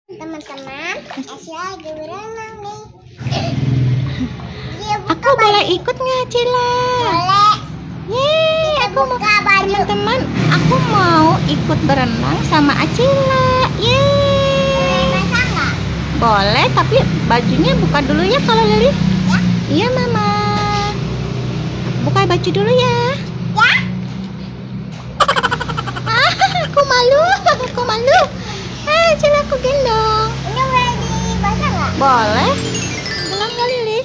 Teman-teman, Acila lagi berenang nih. Aku boleh ikut nggak, Cila? Boleh. Yeay, aku mau. Teman-teman, aku mau ikut berenang sama Acila. Yeay. Boleh basah nggak? Boleh, tapi bajunya buka dulu ya kalau Lili. Ya. Iya, Mama. Buka baju dulu ya. Ya. Aku malu, aku malu. Cila, aku gendong. Ini boleh dibasah nggak? Boleh. Belum kali, Lili.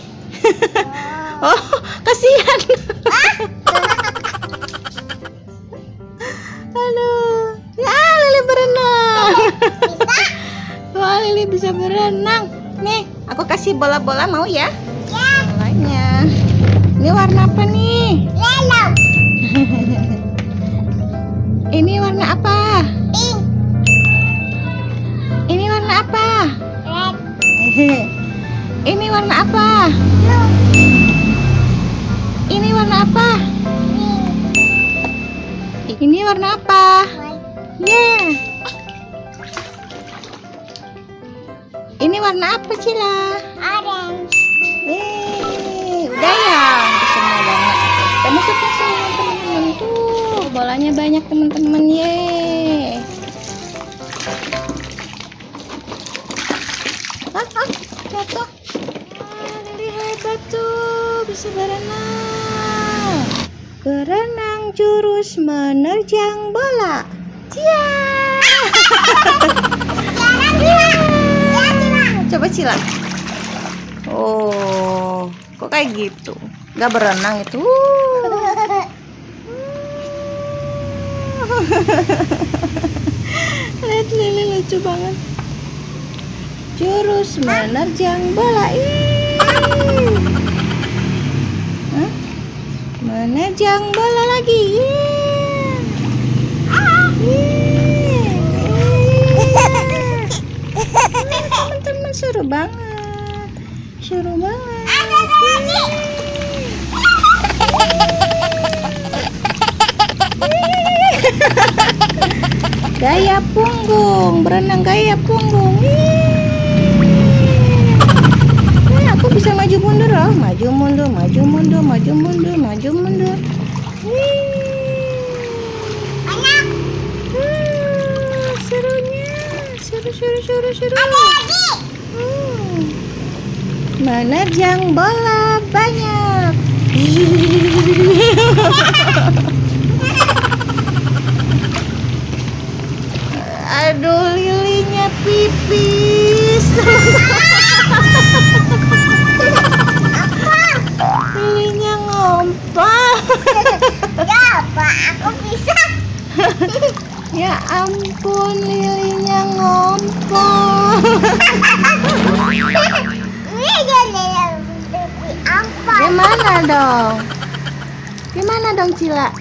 Oh, kasihan. Aduh. Ya, Lili berenang. Bisa? Wah, Lili bisa berenang. Nih, aku kasih bola-bola, mau ya? Ya. Bolanya. Ini warna apa nih? Yellow. Ini warna apa? Pink. Ini warna apa? Red. Ini warna apa? Blue. Ini warna apa? Green. Ini warna apa? White. Yeah. Ini warna apa, Cila? Orange. Yeay, udah ya, udah semua banget. Kita masukin semua teman-teman tuh, bolanya banyak teman-teman, yeay. Jatuh. Lili hebat tuh, bisa berenang. Berenang jurus menerjang bola. Cia. Coba Cila. Oh, kok kayak gitu? Gak berenang itu. Lihat Lili lucu banget. Jurus menerjang bola. Menerjang bola lagi. Teman-teman seru banget. Seru banget. Gaya punggung, berenang gaya punggung. Aku bisa maju mundur loh, maju mundur, maju mundur, maju mundur, maju mundur. Serunya, seru. Menerjang bola banyak. Aduh, Lilinya pipis. Lilinya ngompol. Ya, Pak, aku bisa. Ya ampun, Lilinya ngompol. Ini jadi apa? Gimana dong, Cila?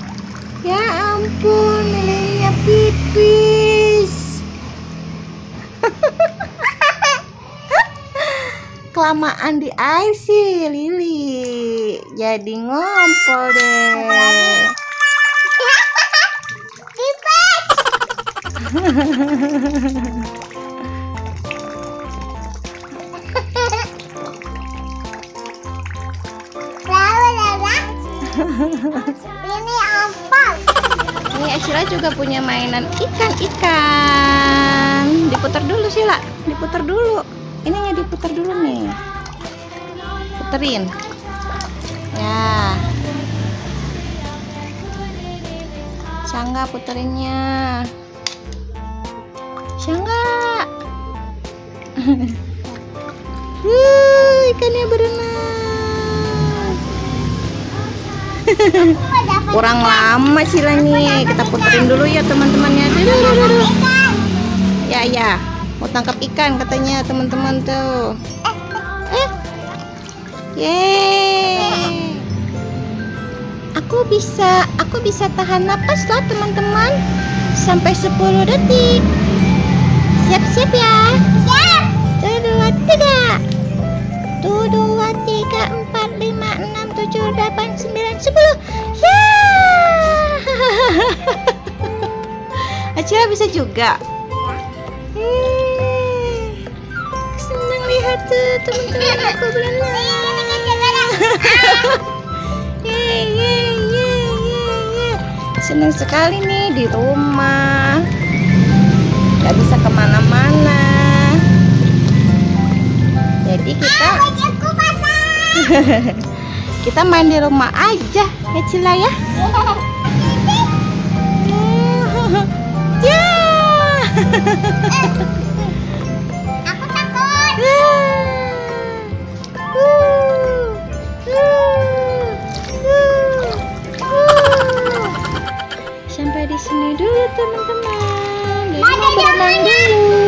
Ya ampun, Lilinya pipis. Kelamaan di air sih Lili, jadi ngompol deh. Pipis. Ini apa? Ini Acila juga punya mainan ikan-ikan. Diputar dulu Cila, diputar dulu. Ininya diputar dulu nih. Puterin. Ya. Sangga puterinnya. Sangga. Ikannya berenang. Kurang lama Cila nih. Kita puterin dulu ya teman-temannya. Dulu. Ya. Mau tangkap ikan katanya teman-teman tuh. Yeay. Aku bisa tahan napas loh teman-teman. Sampai 10 detik. Siap-siap ya. Siap. 1, 2, 3. 1, 2, 3, 4, 5, 6, 7, 8, 9, 10. Ya. Acila bisa juga. lihat tuh teman-teman, aku berenang. Yeay, yeay, yeay, yeay, yeay. Senang sekali nih di rumah, nggak bisa kemana-mana. Jadi kita main di rumah aja ya Cila ya. Ya. Aku takut. Sampai di sini dulu teman-teman. Mau berenang dulu.